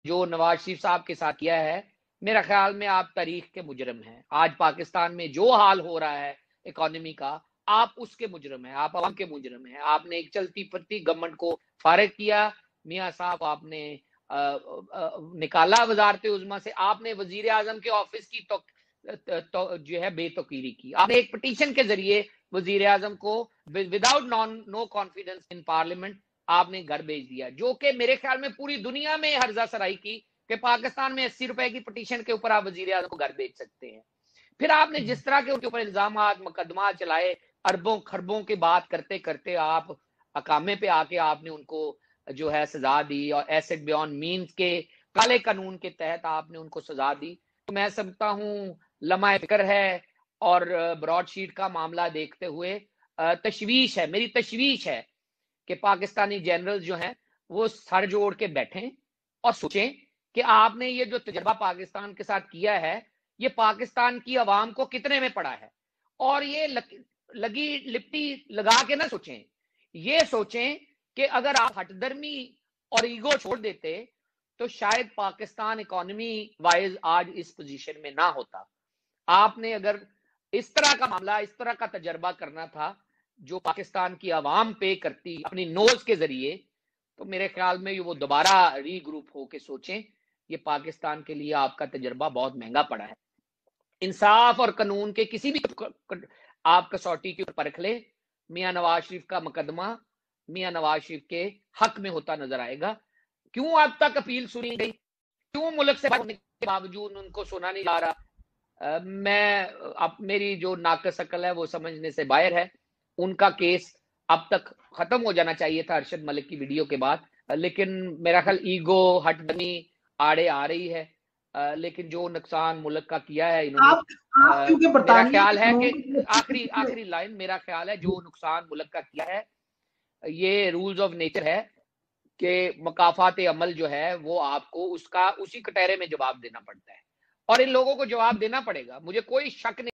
جو نواز شریف صاحب کے ساتھ کیا ہے، میرا خیال میں آپ تاریخ کے مجرم ہیں. آج پاکستان میں جو حال ہو رہا ہے اکانومی کا، آپ اس کے مجرم ہیں، آپ عوام کے مجرم ہیں. آپ نے ایک چلتی پھرتی گورنمنٹ کو فارغ کیا. میاں صاحب آپ نے نکالا وزارت عظمیٰ سے. آپ نے وزیر اعظم کے آفس کی جو ہے بے توقیری کی. آپ نے ایک پٹیشن کے ذریعے وزیر اعظم کو without no confidence in parliament آپ نے گھر بھیج دیا، جو کہ میرے خیال میں پوری دنیا میں ہرزہ سرائی کی کہ پاکستان میں 80 روپے کی پٹیشن کے اوپر آپ وزیر اعظم کو گھر بھیج سکتے ہیں. پھر آپ نے جس طرح کے ان کے اوپر الزامات مقدمات چلائے، اربوں خربوں کی بات کرتے کرتے آپ اقامے پہ آ کے آپ نے ان کو جو ہے سزا دی، اور ایسٹ بیون مینز کے کالے قانون کے تحت آپ نے ان کو سزا دی. تو میں سمجھتا ہوں لمحہ فکر ہے، اور براڈ شیٹ کا معاملہ دیکھتے ہوئے تشویش ہے، میری تشویش ہے کہ پاکستانی جنرل جو ہیں وہ سر جوڑ کے بیٹھیں اور سوچیں کہ آپ نے یہ جو تجربہ پاکستان کے ساتھ کیا ہے، یہ پاکستان کی عوام کو کتنے میں پڑا ہے. اور یہ لگی لپٹی لگا کے نہ سوچیں، یہ سوچیں کہ اگر آپ ہٹ درمی اور ایگو چھوڑ دیتے تو شاید پاکستان اکانومی وائز آج اس پوزیشن میں نہ ہوتا. آپ نے اگر اس طرح کا معاملہ، اس طرح کا تجربہ کرنا تھا جو پاکستان کی عوام پہ کرتی اپنی نوز کے ذریعے، تو میرے خیال میں وہ دوبارہ ری گروپ ہو کے سوچیں. یہ پاکستان کے لیے آپ کا تجربہ بہت مہنگا پڑا ہے. انصاف اور قانون کے کسی بھی آپ کسوٹی کے اوپر پرکھ لیں، میاں نواز شریف کا مقدمہ میاں نواز شریف کے حق میں ہوتا نظر آئے گا. کیوں اب تک اپیل سنی گئی؟ کیوں ملک سے ہونے کے باوجود ان کو سنا نہیں جا رہا؟ میں اب میری جو ناقص عقل ہے وہ سمجھنے سے باہر ہے. ان کا کیس اب تک ختم ہو جانا چاہیے تھا ارشد ملک کی ویڈیو کے بعد، لیکن میرا خیال ایگو ہٹ دمی آڑے آ رہی ہے. لیکن جو نقصان ملک کا کیا ہے انہوں نے، میرا خیال ہے کہ آخری لائن، میرا خیال ہے جو نقصان ملک کا کیا ہے، یہ رولز آف نیچر ہے کہ مکافات عمل جو ہے وہ آپ کو اس کا اسی کٹہرے میں جواب دینا پڑتا ہے، اور ان لوگوں کو جواب دینا پڑے گا. مجھے کوئی شک نہیں